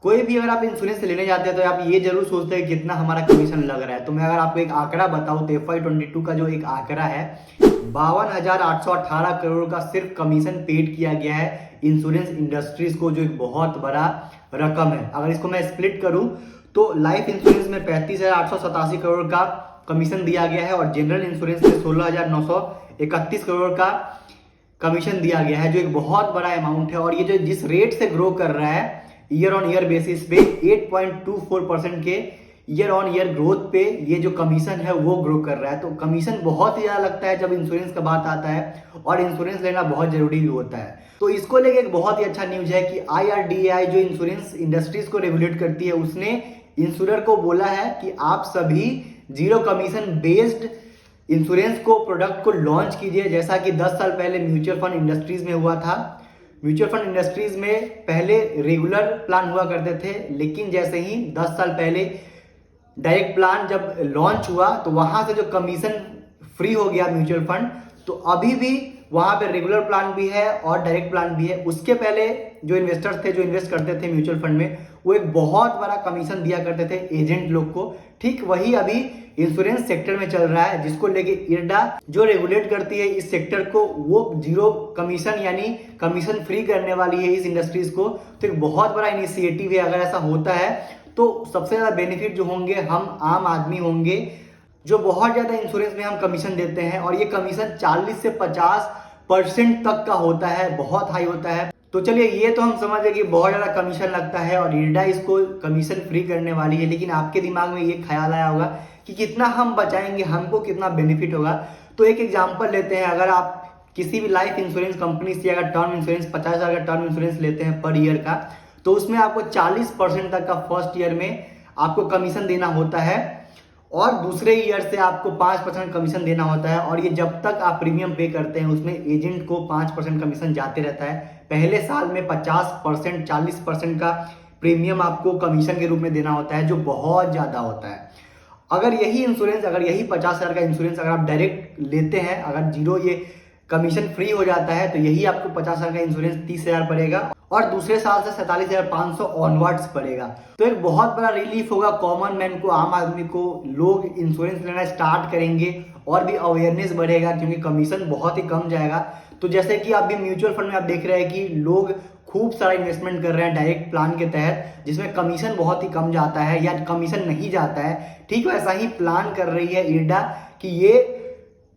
कोई भी अगर आप इंश्योरेंस लेने जाते हैं तो आप ये जरूर सोचते हैं कितना हमारा कमीशन लग रहा है। तो मैं अगर आपको एक आंकड़ा बताऊं तो FY22 का जो एक आंकड़ा है 52,818 करोड़ का सिर्फ कमीशन पेड किया गया है इंश्योरेंस इंडस्ट्रीज को, जो एक बहुत बड़ा रकम है। अगर इसको मैं स्प्लिट करूं तो लाइफ इंश्योरेंस में 35,887 करोड़ का कमीशन दिया गया है और जनरल इंश्योरेंस में 16,931 करोड़ का कमीशन दिया गया है, जो एक बहुत बड़ा अमाउंट है। और ये जो जिस रेट से ग्रो कर रहा है ईयर ऑन ईयर बेसिस पे 8.24% के ईयर ऑन ईयर ग्रोथ पे ये जो कमीशन है वो ग्रो कर रहा है। तो कमीशन बहुत ही ज्यादा लगता है जब इंश्योरेंस का बात आता है, और इंश्योरेंस लेना बहुत जरूरी भी होता है। तो इसको लेके एक बहुत ही अच्छा न्यूज है कि IRDAI जो इंश्योरेंस इंडस्ट्रीज को रेगुलेट करती है उसने इंश्योरर को बोला है कि आप सभी जीरो कमीशन बेस्ड इंश्योरेंस को प्रोडक्ट को लॉन्च कीजिए, जैसा कि 10 साल पहले म्यूचुअल फंड इंडस्ट्रीज में हुआ था। म्यूचुअल फंड इंडस्ट्रीज में पहले रेगुलर प्लान हुआ करते थे, लेकिन जैसे ही 10 साल पहले डायरेक्ट प्लान जब लॉन्च हुआ तो वहां से जो कमीशन फ्री हो गया म्यूचुअल फंड, तो अभी भी वहां पे रेगुलर प्लान भी है और डायरेक्ट प्लान भी है। उसके पहले जो इन्वेस्टर्स थे जो इन्वेस्ट करते थे म्यूचुअल फंड में, वो एक बहुत बड़ा कमीशन दिया करते थे एजेंट लोग को। ठीक वही अभी इंश्योरेंस सेक्टर में चल रहा है, जिसको लेके IRDA जो रेगुलेट करती है इस सेक्टर को, वो जीरो कमीशन यानी कमीशन फ्री करने वाली है इस इंडस्ट्रीज को। तो एक बहुत बड़ा इनिशिएटिव है। अगर ऐसा होता है तो सबसे ज्यादा बेनिफिट जो होंगे हम आम आदमी होंगे, जो बहुत ज्यादा इंश्योरेंस में हम कमीशन देते हैं, और ये कमीशन 40 से 50% तक का होता है, बहुत हाई होता है। तो चलिए ये तो हम समझ गए कि बहुत ज्यादा कमीशन लगता है और IRDA इसको कमीशन फ्री करने वाली है, लेकिन आपके दिमाग में ये ख्याल आया होगा कि कितना हम बचाएंगे, हमको कितना बेनिफिट होगा। तो एक एग्जांपल लेते हैं, अगर आप किसी भी लाइफ इंश्योरेंस कंपनी से अगर टर्म इंश्योरेंस 50,000 का टर्म इंश्योरेंस लेते हैं पर ईयर का, तो उसमें आपको 40% तक का फर्स्ट ईयर में आपको कमीशन देना होता है, और दूसरे ईयर से आपको 5% कमीशन देना होता है। और ये जब तक आप प्रीमियम पे करते हैं उसमें एजेंट को 5% कमीशन जाते रहता है। पहले साल में 50% 40% का प्रीमियम आपको कमीशन के रूप में देना होता है, जो बहुत ज्यादा होता है। अगर यही इंश्योरेंस, अगर यही 50,000 का इंश्योरेंस अगर आप डायरेक्ट लेते हैं, अगर जीरो ये कमीशन फ्री हो जाता है, तो यही आपको 50,000 का इंश्योरेंस 30,000 पड़ेगा, और दूसरे साल से 47,500 ऑनवर्ड्स पड़ेगा। तो एक बहुत बड़ा रिलीफ होगा कॉमन मैन को, आम आदमी को। लोग इंश्योरेंस लेना स्टार्ट करेंगे और भी अवेयरनेस बढ़ेगा, क्योंकि कमीशन बहुत ही कम जाएगा। तो जैसे कि अभी म्यूचुअल फंड में आप देख रहे हैं कि लोग खूब सारा इन्वेस्टमेंट कर रहे हैं डायरेक्ट प्लान के तहत, जिसमें कमीशन बहुत ही कम जाता है या कमीशन नहीं जाता है। ठीक वैसा ही प्लान कर रही है IRDA कि ये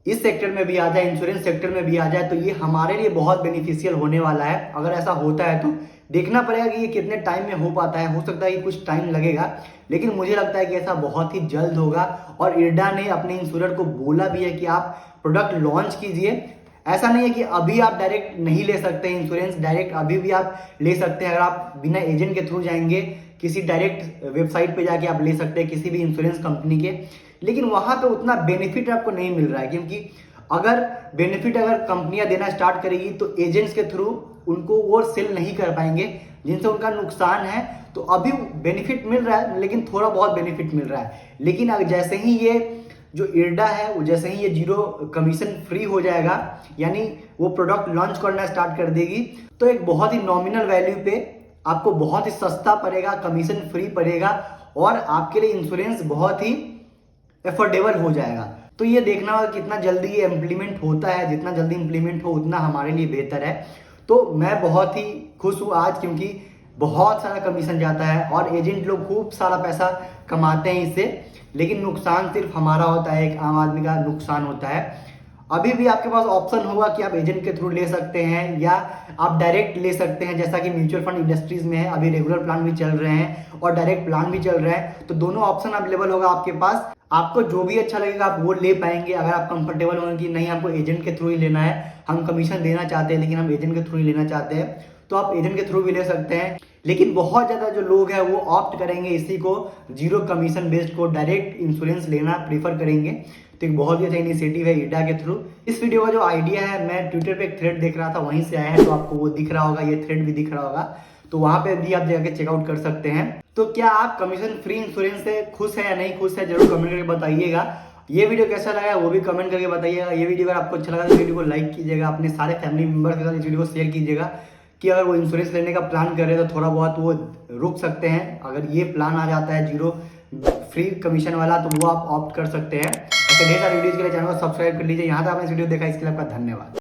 इस सेक्टर में भी आ जाए, इंश्योरेंस सेक्टर में भी आ जाए। तो ये हमारे लिए बहुत बेनिफिशियल होने वाला है। अगर ऐसा होता है तो देखना पड़ेगा कि ये कितने टाइम में हो पाता है। हो सकता है कि कुछ टाइम लगेगा, लेकिन मुझे लगता है कि ऐसा बहुत ही जल्द होगा। और IRDA ने अपने इंश्योरर को बोला भी है कि आप प्रोडक्ट लॉन्च कीजिए। ऐसा नहीं है कि अभी आप डायरेक्ट नहीं ले सकते इंश्योरेंस, डायरेक्ट अभी भी आप ले सकते हैं। अगर आप बिना एजेंट के थ्रू जाएंगे, किसी डायरेक्ट वेबसाइट पे जाके आप ले सकते हैं किसी भी इंश्योरेंस कंपनी के, लेकिन वहां पे उतना बेनिफिट आपको नहीं मिल रहा है। क्योंकि अगर बेनिफिट अगर कंपनियां देना स्टार्ट करेगी तो एजेंट्स के थ्रू उनको वो सेल नहीं कर पाएंगे, जिनसे उनका नुकसान है। तो अभी बेनिफिट मिल रहा है, लेकिन थोड़ा बहुत बेनिफिट मिल रहा है। लेकिन अगर जैसे ही ये जो IRDA है वो जैसे ही ये जीरो कमीशन फ्री हो जाएगा, यानी वो प्रोडक्ट लॉन्च करना स्टार्ट कर देगी, तो एक बहुत ही नॉमिनल वैल्यू पे आपको बहुत ही सस्ता पड़ेगा, कमीशन फ्री पड़ेगा, और आपके लिए इंश्योरेंस बहुत ही एफोर्डेबल हो जाएगा। तो ये देखना होगा कितना जल्दी ये इम्प्लीमेंट होता है। जितना जल्दी इम्प्लीमेंट हो उतना हमारे लिए बेहतर है। तो मैं बहुत ही खुश हूँ आज, क्योंकि बहुत सारा कमीशन जाता है और एजेंट लोग खूब सारा पैसा कमाते हैं इससे, लेकिन नुकसान सिर्फ हमारा होता है, एक आम आदमी का नुकसान होता है। अभी भी आपके पास ऑप्शन होगा कि आप एजेंट के थ्रू ले सकते हैं या आप डायरेक्ट ले सकते हैं, जैसा कि म्यूचुअल फंड इंडस्ट्रीज में है। अभी रेगुलर प्लान भी चल रहे हैं और डायरेक्ट प्लान भी चल रहे हैं, तो दोनों ऑप्शन अवेलेबल होगा आपके पास। आपको जो भी अच्छा लगेगा आप वो ले पाएंगे। अगर आप कंफर्टेबल होंगे कि नहीं हमको एजेंट के थ्रू ही लेना है, हम कमीशन देना चाहते हैं लेकिन हम एजेंट के थ्रू ही लेना चाहते हैं, तो आप एजेंट के थ्रू भी ले सकते हैं। लेकिन बहुत ज्यादा जो लोग हैं वो ऑप्ट करेंगे इसी को, जीरो कमीशन बेस्ड को, डायरेक्ट इंश्योरेंस लेना प्रीफर करेंगे। तो एक बहुत ही अच्छा इनिशिएटिव है IRDA के थ्रू। इस वीडियो का जो आइडिया है, मैं ट्विटर पे एक थ्रेड देख रहा था, वहीं से आया है, तो आपको वो दिख रहा होगा, ये थ्रेड भी दिख रहा होगा, तो वहां पे भी आप जाके चेकआउट कर सकते हैं। तो क्या आप कमीशन फ्री इंश्योरेंस से खुश है या नहीं खुश है, जरूर कमेंट करके बताइएगा। ये वीडियो कैसा लगा वो भी कमेंट करके बताइएगा। ये वीडियो अगर आपको अच्छा लगा तो वीडियो को लाइक कीजिएगा, अपने सारे फैमिली मेंबर्स के साथ इस वीडियो को शेयर कीजिएगा, कि अगर वो इंश्योरेंस लेने का प्लान कर रहे हैं तो थोड़ा बहुत वो रुक सकते हैं। अगर ये प्लान आ जाता है जीरो फ्री कमीशन वाला तो वो आप ऑप्ट कर सकते हैं। ऐसे ढेर सारे वीडियोज के लिए चैनल को सब्सक्राइब कर लीजिए। यहाँ तक आपने इस वीडियो देखा इसके लिए आपका धन्यवाद।